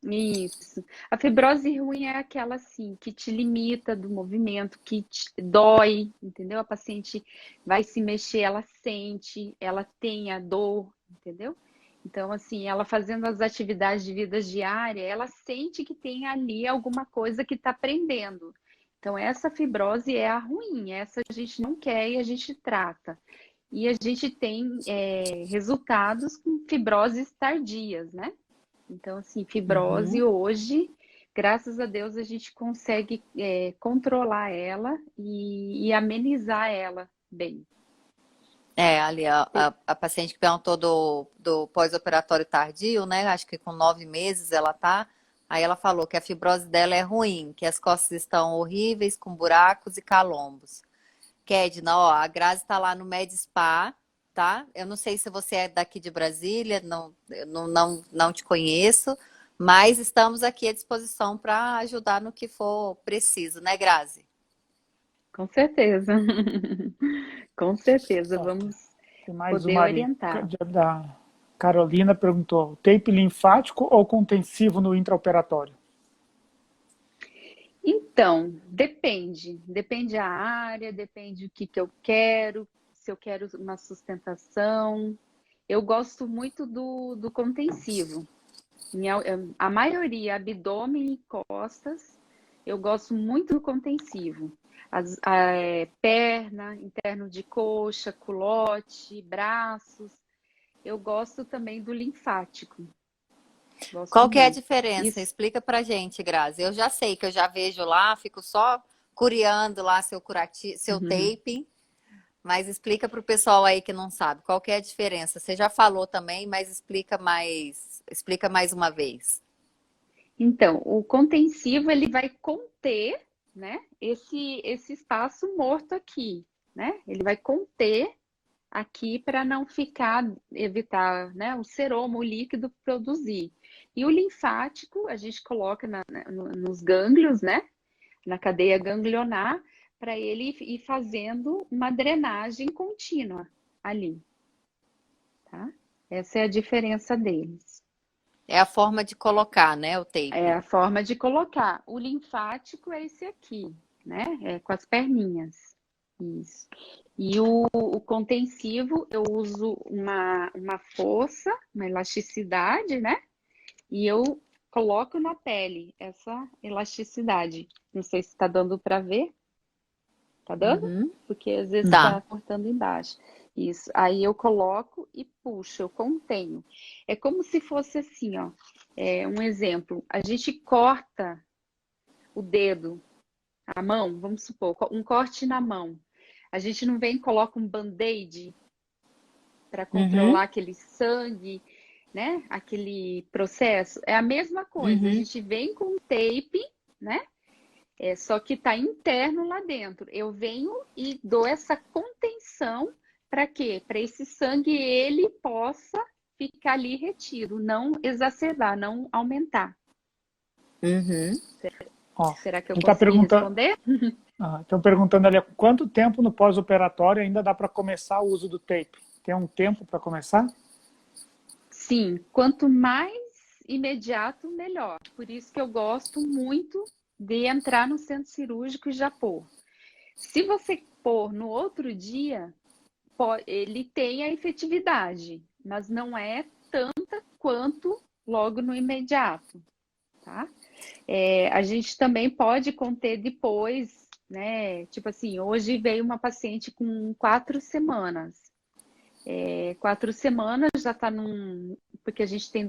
Isso. A fibrose ruim é aquela, assim, que te limita do movimento, que te dói, entendeu? A paciente vai se mexer, ela sente, ela tem a dor, entendeu? Então, assim, ela fazendo as atividades de vida diária, ela sente que tem ali alguma coisa que está prendendo. Então, essa fibrose é a ruim, essa a gente não quer e a gente trata. E a gente tem resultados com fibroses tardias, né? Então, assim, fibrose hoje, graças a Deus, a gente consegue controlar ela e amenizar ela bem. Ali a paciente que perguntou do pós-operatório tardio, né? Acho que com 9 meses ela tá. Aí ela falou que a fibrose dela é ruim, que as costas estão horríveis, com buracos e calombos. Kedna, ó, a Grazi tá lá no Med Spa, tá? Eu não sei se você é daqui de Brasília, não te conheço, mas estamos aqui à disposição para ajudar no que for preciso, né, Grazi? Com certeza. Com certeza, Ó, vamos tem mais poder uma ali. orientar. Da Carolina perguntou: tape linfático ou contensivo no intraoperatório? Então, depende a área, depende o que eu quero, se eu quero uma sustentação. Eu gosto muito do contensivo. A maioria, abdômen e costas, eu gosto muito do contensivo. Perna, interno de coxa, culote, braços. Eu gosto também do linfático. Gosto Qual que é a muito. diferença? Isso. Explica pra gente, Grazi. Eu já sei que eu já vejo lá, fico só curiando lá seu tape, mas explica para o pessoal aí que não sabe. Qual que é a diferença? Você já falou também, mas explica mais uma vez. Então, o contensivo ele vai conter, né, esse espaço morto aqui, né? Ele vai conter aqui para não evitar, né, o seromo, o líquido produzir. E o linfático a gente coloca nos gânglios, né, na cadeia ganglionar, para ele ir fazendo uma drenagem contínua ali, tá? Essa é a diferença deles. É a forma de colocar, né, o tape. É a forma de colocar. O linfático é esse aqui, né? É com as perninhas. Isso. E o contensivo, eu uso uma força, uma elasticidade, né? E eu coloco na pele essa elasticidade. Não sei se está dando para ver. Tá dando? Uhum. Porque às vezes Tá. está cortando embaixo. Isso. Aí eu coloco e puxo, eu contenho. É como se fosse assim, ó. Um exemplo. A gente corta o dedo, a mão, vamos supor, um corte na mão. A gente não vem e coloca um band-aid para controlar aquele sangue, né? Aquele processo. É a mesma coisa. A gente vem com tape, né? Só que está interno lá dentro. Eu venho e dou essa contenção para quê? Para esse sangue ele possa ficar ali retido, não exacerbar, não aumentar. Ó, Será que eu ele tá consegui responder? Estão perguntando ali quanto tempo no pós-operatório ainda dá para começar o uso do tape? Tem um tempo para começar? Sim, quanto mais imediato, melhor. Por isso que eu gosto muito de entrar no centro cirúrgico e já pôr. Se você pôr no outro dia, ele tem a efetividade, mas não é tanta quanto logo no imediato, tá? A gente também pode conter depois, né? Tipo assim, hoje veio uma paciente com 4 semanas. 4 semanas já está porque a gente tem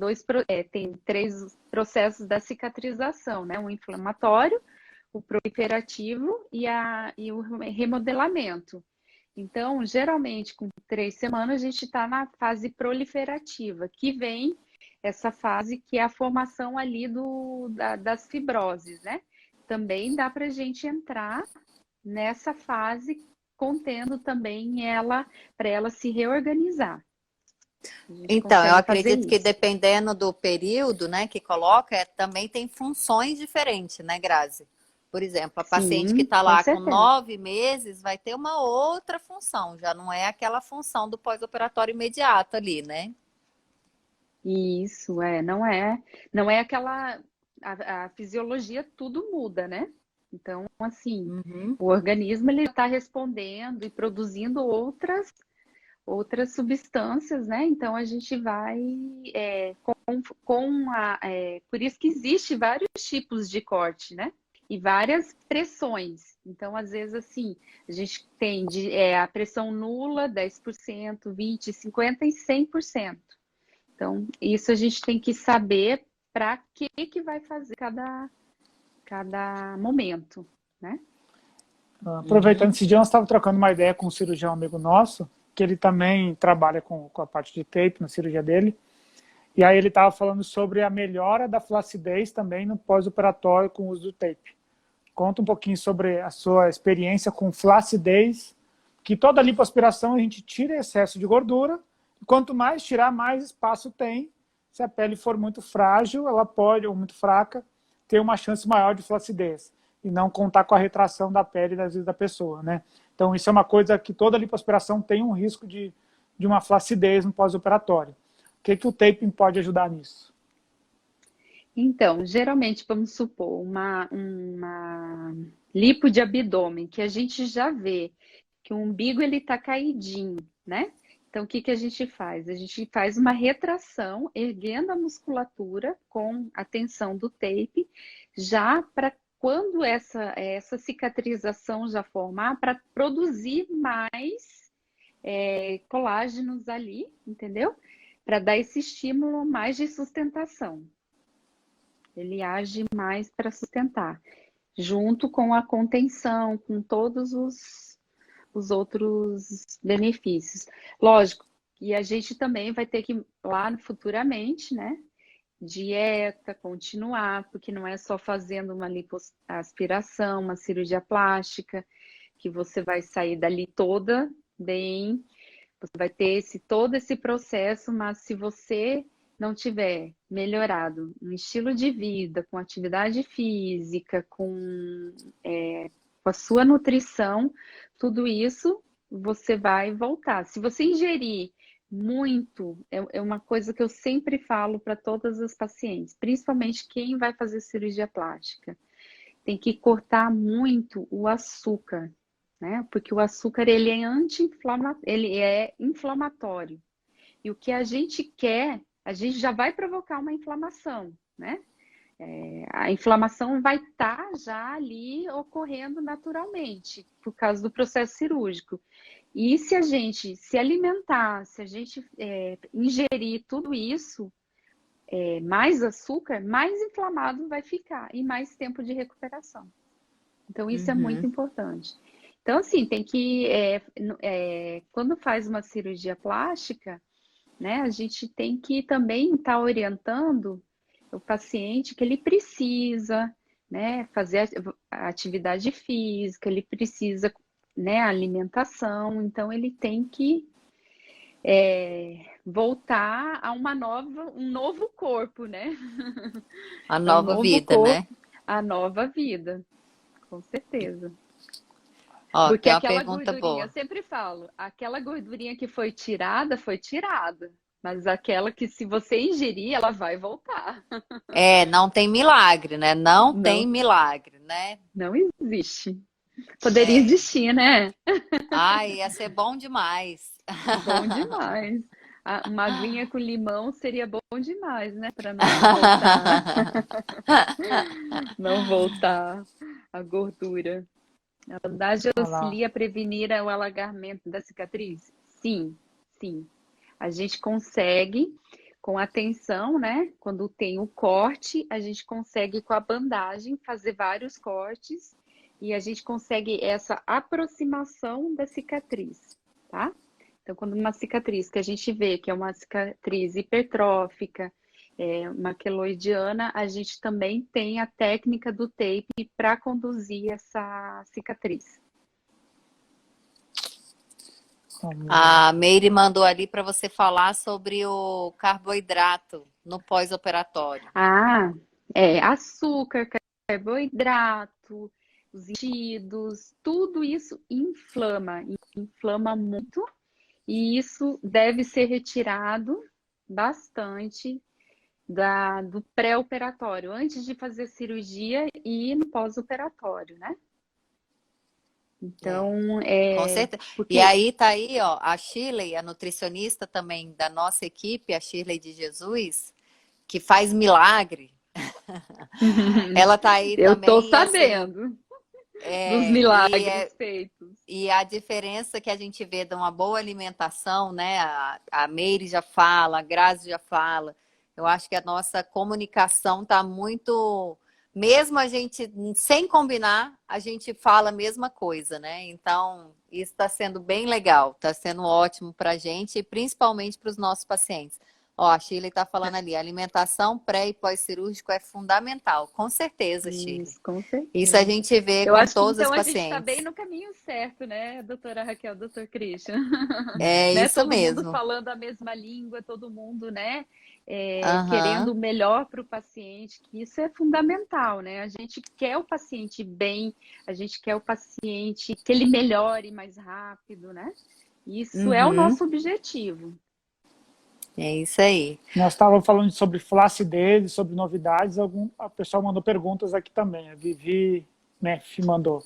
tem 3 processos da cicatrização, né? O inflamatório, o proliferativo e o remodelamento. Então, geralmente, com 3 semanas, a gente está na fase proliferativa, que vem essa fase que é a formação ali das fibroses, né? Também dá para a gente entrar nessa fase, contendo também ela, para ela se reorganizar. Então, eu acredito que dependendo do período, né, que coloca, também tem funções diferentes, né, Grazi? Por exemplo, a paciente que está lá com 9 meses vai ter uma outra função, já não é aquela função do pós-operatório imediato ali, né? Isso, não é aquela, a fisiologia tudo muda, né? Então, assim, o organismo ele está respondendo e produzindo outras substâncias, né? Então a gente vai por isso que existe vários tipos de corte, né? E várias pressões. Então, às vezes, assim, a gente tem a pressão nula, 10%, 20%, 50% e 100%. Então, isso a gente tem que saber para que vai fazer cada momento, né? Aproveitando esse dia, nós estávamos trocando uma ideia com um cirurgião amigo nosso, que ele também trabalha com a parte de tape na cirurgia dele. E aí ele estava falando sobre a melhora da flacidez também no pós-operatório com o uso do tape. Conta um pouquinho sobre a sua experiência com flacidez, que toda lipoaspiração a gente tira excesso de gordura, e quanto mais tirar, mais espaço tem. Se a pele for muito frágil, ela pode, ou muito fraca, ter uma chance maior de flacidez, e não contar com a retração da pele, às vezes, da pessoa, né? Então, isso é uma coisa que toda lipoaspiração tem um risco de uma flacidez no pós-operatório. O que o taping pode ajudar nisso? Então, geralmente, vamos supor, uma lipo de abdômen, que a gente já vê que o umbigo ele está caidinho, né? Então, o que a gente faz? A gente faz uma retração, erguendo a musculatura com a tensão do tape, já para quando essa cicatrização já formar, para produzir mais colágenos ali, entendeu? Para dar esse estímulo mais de sustentação. Ele age mais para sustentar, junto com a contenção, com todos os outros benefícios. Lógico, e a gente também vai ter que, lá futuramente, né, dieta, continuar, porque não é só fazendo uma lipoaspiração, uma cirurgia plástica, que você vai sair dali toda bem, você vai ter todo esse processo, mas se você não tiver melhorado um estilo de vida, com atividade física, com a sua nutrição, tudo isso você vai voltar. Se você ingerir muito, é uma coisa que eu sempre falo para todas as pacientes, principalmente quem vai fazer cirurgia plástica, tem que cortar muito o açúcar, né? Porque o açúcar ele é ele é inflamatório. E o que a gente quer, a gente já vai provocar uma inflamação, né? A inflamação vai estar já ali ocorrendo naturalmente, por causa do processo cirúrgico. E se a gente se alimentar, se a gente ingerir tudo isso, mais açúcar, mais inflamado vai ficar e mais tempo de recuperação. Então, isso é muito importante. Então, assim, tem que, quando faz uma cirurgia plástica, né, a gente tem que também estar orientando o paciente que ele precisa, né, fazer a atividade física, ele precisa, né, alimentação, então ele tem que voltar a um novo corpo, né? A É um nova novo vida, corpo, né? a nova vida, com certeza. Ó, Porque tem uma aquela pergunta gordurinha, eu boa. sempre falo, aquela gordurinha que foi tirada, foi tirada. Mas aquela que se você ingerir, ela vai voltar. Não tem milagre, né? Não tem Não, milagre, né? não existe. Poderia É. existir, né? Ai, ia ser bom demais. Bom demais. Uma aguinha com limão seria bom demais, né? Para não voltar, não voltar a gordura. A bandagem Olha lá. auxilia a prevenir o alagamento da cicatriz? Sim, sim. A gente consegue, com atenção, né? Quando tem o corte, a gente consegue, com a bandagem, fazer vários cortes e a gente consegue essa aproximação da cicatriz, tá? Então, quando uma cicatriz que a gente vê que é uma cicatriz hipertrófica, uma queloidiana, a gente também tem a técnica do tape para conduzir essa cicatriz. A Meire mandou ali para você falar sobre o carboidrato no pós-operatório. Ah, açúcar, carboidrato, os embutidos, tudo isso inflama muito, e isso deve ser retirado bastante do pré-operatório, antes de fazer cirurgia e no pós-operatório, né? Então, Com certeza. E porque aí tá aí, ó, a Shirley, a nutricionista também da nossa equipe, a Shirley de Jesus, que faz milagre. Ela tá aí eu tô também, e assim, sabendo dos milagres feitos. e a diferença que a gente vê de uma boa alimentação, né? A Meire já fala, a Grazi já fala. Eu acho que a nossa comunicação tá muito mesmo a gente, sem combinar, a gente fala a mesma coisa, né? Então, isso está sendo bem legal, está sendo ótimo para a gente e principalmente para os nossos pacientes. Ó, a Shirley está falando ali, alimentação pré e pós-cirúrgico é fundamental. Com certeza, Shirley. Isso, com certeza. Isso a gente vê Eu com acho que todos os então a gente está bem pacientes. no caminho certo, né, doutora Raquel, doutor Christian? É Né? isso Todo mundo mesmo. falando a mesma língua, todo mundo, né, querendo Aham. o melhor para o paciente, que isso é fundamental, né? A gente quer o paciente bem, a gente quer o paciente que ele melhore mais rápido, né? Isso é o Uhum. nosso objetivo. É isso aí. Nós estávamos falando sobre flacidez, sobre novidades. A pessoa mandou perguntas aqui também. A Vivi Neff mandou.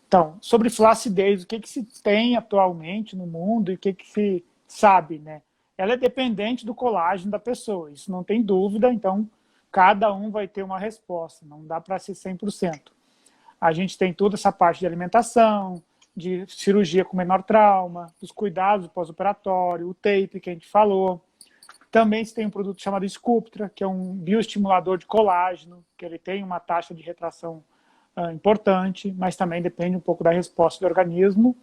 Então, sobre flacidez, o que, que se tem atualmente no mundo e o que, que se sabe, né? Ela é dependente do colágeno da pessoa, isso não tem dúvida, então cada um vai ter uma resposta, não dá para ser 100%. A gente tem toda essa parte de alimentação, de cirurgia com menor trauma, os cuidados pós-operatório, o tape que a gente falou. Também se tem um produto chamado Sculptra, que é um bioestimulador de colágeno, que ele tem uma taxa de retração importante, mas também depende um pouco da resposta do organismo.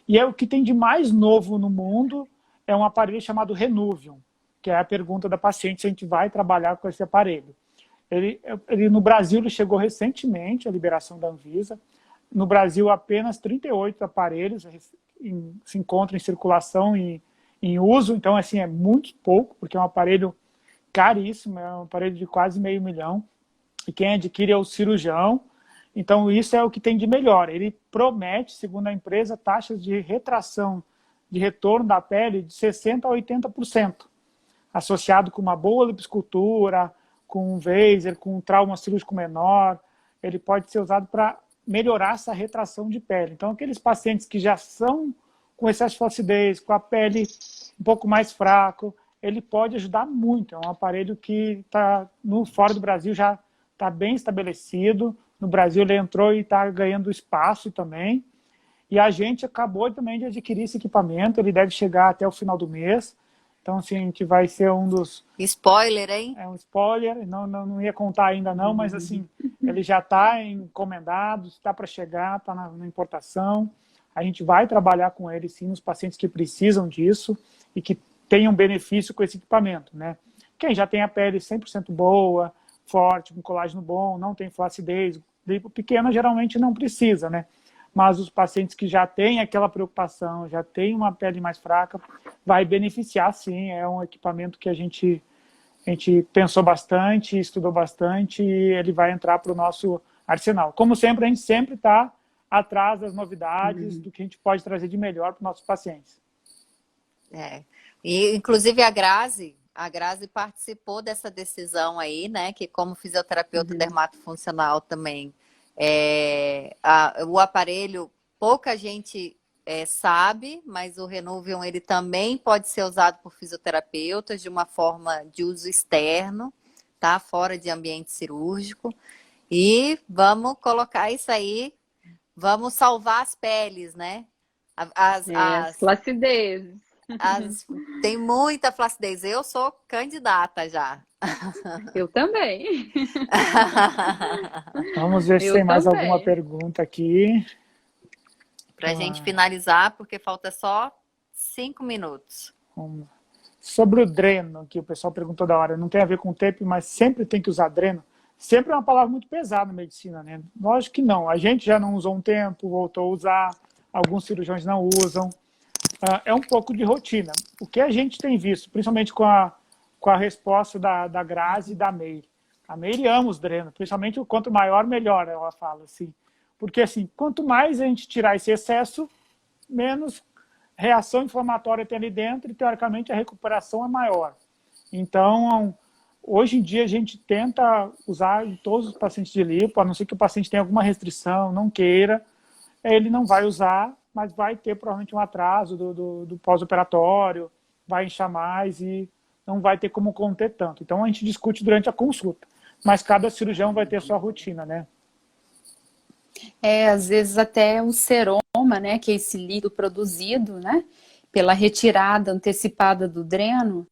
E é o que tem de mais novo no mundo é um aparelho chamado Renuvium, que é a pergunta da paciente se a gente vai trabalhar com esse aparelho. Ele no Brasil ele chegou recentemente, a liberação da Anvisa. No Brasil, apenas 38 aparelhos se encontram em circulação e em uso, então assim é muito pouco, porque é um aparelho caríssimo, é um aparelho de quase R$500 mil, e quem adquire é o cirurgião. Então isso é o que tem de melhor. Ele promete, segundo a empresa, taxas de retração, de retorno da pele de 60% a 80%, associado com uma boa liposcultura, com um laser, com um trauma cirúrgico menor. Ele pode ser usado para melhorar essa retração de pele. Então aqueles pacientes que já são com excesso de flacidez, com a pele um pouco mais fraca, ele pode ajudar muito. É um aparelho que está fora do Brasil já está bem estabelecido. No Brasil ele entrou e está ganhando espaço também. E a gente acabou também de adquirir esse equipamento, ele deve chegar até o final do mês. Então, assim, a gente vai ser um dos... Spoiler, hein? É um spoiler, não ia contar ainda não, mas assim, ele já está encomendado, está para chegar, está na importação. A gente vai trabalhar com ele, sim, nos pacientes que precisam disso e que tenham benefício com esse equipamento, né? Quem já tem a pele 100% boa, forte, com colágeno bom, não tem flacidez, lipo pequena geralmente não precisa, né? Mas os pacientes que já têm aquela preocupação, já têm uma pele mais fraca, vai beneficiar, sim. É um equipamento que a gente pensou bastante, estudou bastante e ele vai entrar para o nosso arsenal. Como sempre, a gente sempre está atrás das novidades, do que a gente pode trazer de melhor para os nossos pacientes. E inclusive a Grazi participou dessa decisão aí, né? Que como fisioterapeuta dermatofuncional também, o aparelho, pouca gente sabe, mas o Renuvium ele também pode ser usado por fisioterapeutas de uma forma de uso externo, tá? Fora de ambiente cirúrgico. E vamos colocar isso aí. Vamos salvar as peles, né? As flacidez. Tem muita flacidez. Eu sou candidata já. Eu também. Vamos ver se tem mais alguma pergunta aqui. Para a gente finalizar, porque falta só 5 minutos. Sobre o dreno, que o pessoal perguntou da hora, não tem a ver com tape, mas sempre tem que usar dreno. Sempre é uma palavra muito pesada na medicina, né? Lógico que não. A gente já não usou um tempo, voltou a usar, alguns cirurgiões não usam. É um pouco de rotina. O que a gente tem visto, principalmente com a resposta da Grazi e da Meire. A Meire ama os drenos, principalmente o quanto maior, melhor, ela fala assim. Porque, assim, quanto mais a gente tirar esse excesso, menos reação inflamatória tem ali dentro e, teoricamente, a recuperação é maior. Então, hoje em dia, a gente tenta usar em todos os pacientes de lipo, a não ser que o paciente tenha alguma restrição, não queira, ele não vai usar, mas vai ter provavelmente um atraso do pós-operatório, vai inchar mais e não vai ter como conter tanto. Então, a gente discute durante a consulta, mas cada cirurgião vai ter a sua rotina, né? Às vezes até o seroma, né, que é esse líquido produzido, né, pela retirada antecipada do dreno,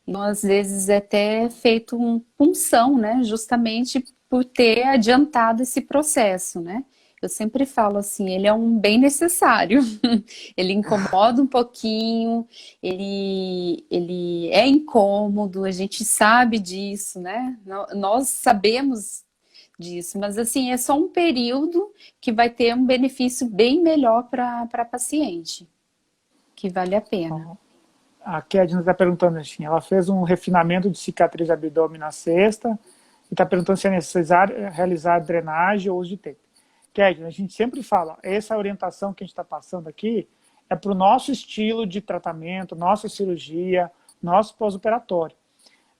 então às vezes é até feito uma punção, né, justamente por ter adiantado esse processo, né? Eu sempre falo assim, ele é um bem necessário. Ele incomoda um pouquinho, ele é incômodo, a gente sabe disso, né? Nós sabemos disso, mas assim, é só um período que vai ter um benefício bem melhor para a paciente, que vale a pena. A Kedna está perguntando assim, ela fez um refinamento de cicatriz abdômen na sexta e está perguntando se é necessário realizar drenagem ou uso de tape. Kedna, a gente sempre fala, essa orientação que a gente está passando aqui é para o nosso estilo de tratamento, nossa cirurgia, nosso pós-operatório.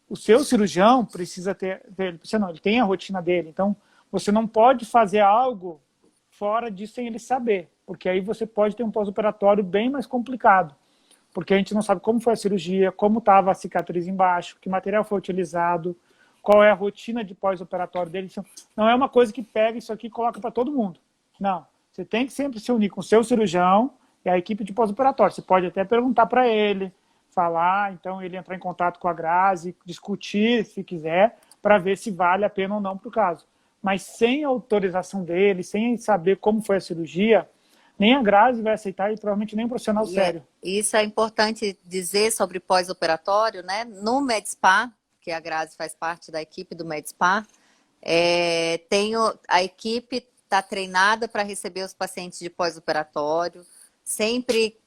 O seu cirurgião precisa ele tem a rotina dele, então você não pode fazer algo fora disso sem ele saber, porque aí você pode ter um pós-operatório bem mais complicado, porque a gente não sabe como foi a cirurgia, como estava a cicatriz embaixo, que material foi utilizado, qual é a rotina de pós-operatório dele. Não é uma coisa que pega isso aqui e coloca para todo mundo. Não, você tem que sempre se unir com o seu cirurgião e a equipe de pós-operatório. Você pode até perguntar para ele, falar, então ele entrar em contato com a Grazi, discutir, se quiser, para ver se vale a pena ou não para o caso. Mas sem a autorização dele, sem saber como foi a cirurgia, nem a Grazi vai aceitar e provavelmente nem um profissional sério. Isso é importante dizer sobre pós-operatório, né? No MedSpa, que a Grazi faz parte da equipe do MedSpa, a equipe está treinada para receber os pacientes de pós-operatório, sempre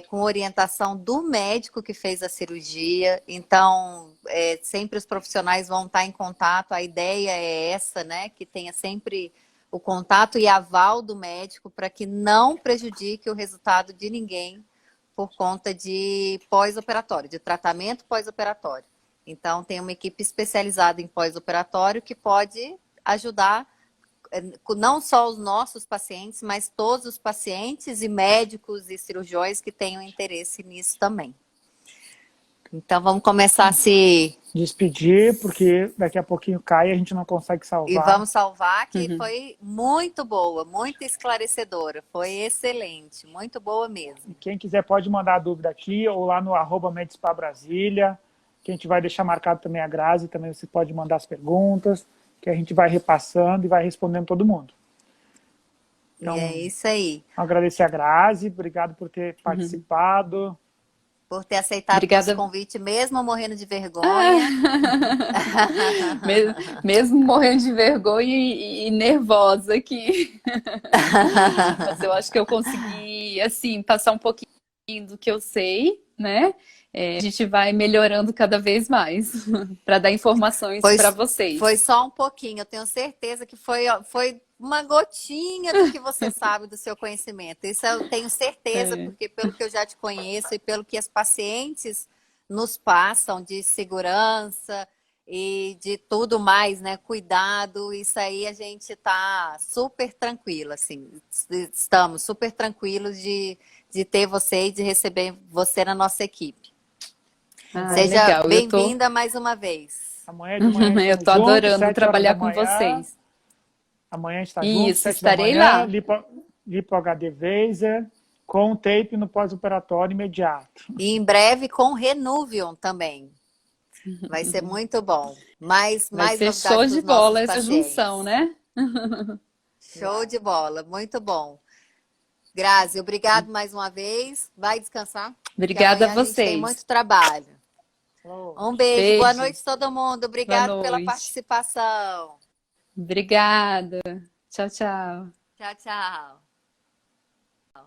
com orientação do médico que fez a cirurgia. Então, sempre os profissionais vão estar em contato. A ideia é essa, né? Que tenha sempre o contato e aval do médico para que não prejudique o resultado de ninguém por conta de pós-operatório, de tratamento pós-operatório. Então, tem uma equipe especializada em pós-operatório que pode ajudar não só os nossos pacientes, mas todos os pacientes e médicos e cirurgiões que tenham interesse nisso também. Então, vamos começar a se despedir, porque daqui a pouquinho cai e a gente não consegue salvar. E vamos salvar, que foi muito boa, muito esclarecedora, foi excelente, muito boa mesmo. E quem quiser pode mandar a dúvida aqui ou lá no @MedSpa Brasília, que a gente vai deixar marcado também a Grazi, também você pode mandar as perguntas, que a gente vai repassando e vai respondendo todo mundo. Então, é isso aí. Agradecer a Grazi, obrigado por ter participado. Por ter aceitado esse convite, mesmo morrendo de vergonha. Mesmo morrendo de vergonha e nervosa aqui. Mas eu acho que eu consegui, assim, passar um pouquinho do que eu sei, né? A gente vai melhorando cada vez mais para dar informações para vocês. Foi só um pouquinho, eu tenho certeza que foi uma gotinha do que você sabe do seu conhecimento. Isso eu tenho certeza, porque pelo que eu já te conheço e pelo que as pacientes nos passam de segurança e de tudo mais, né? Cuidado, isso aí a gente está super tranquilo, assim. Estamos super tranquilos de ter você e de receber você na nossa equipe. Seja bem-vinda mais uma vez. Amanhã de manhã eu estou adorando trabalhar com vocês. Amanhã a gente está junto, Isso, estarei lá. Lipo HD Vaser, com tape no pós-operatório imediato. E em breve com Renuvion também. Vai ser muito bom. Vai ser show de bola essa junção, né? Show de bola, muito bom. Grazi, obrigado mais uma vez. Vai descansar. Obrigada a vocês. A gente tem muito trabalho. Um beijo. Boa noite, todo mundo. Obrigado pela participação. Obrigada. Tchau, tchau. Tchau, tchau.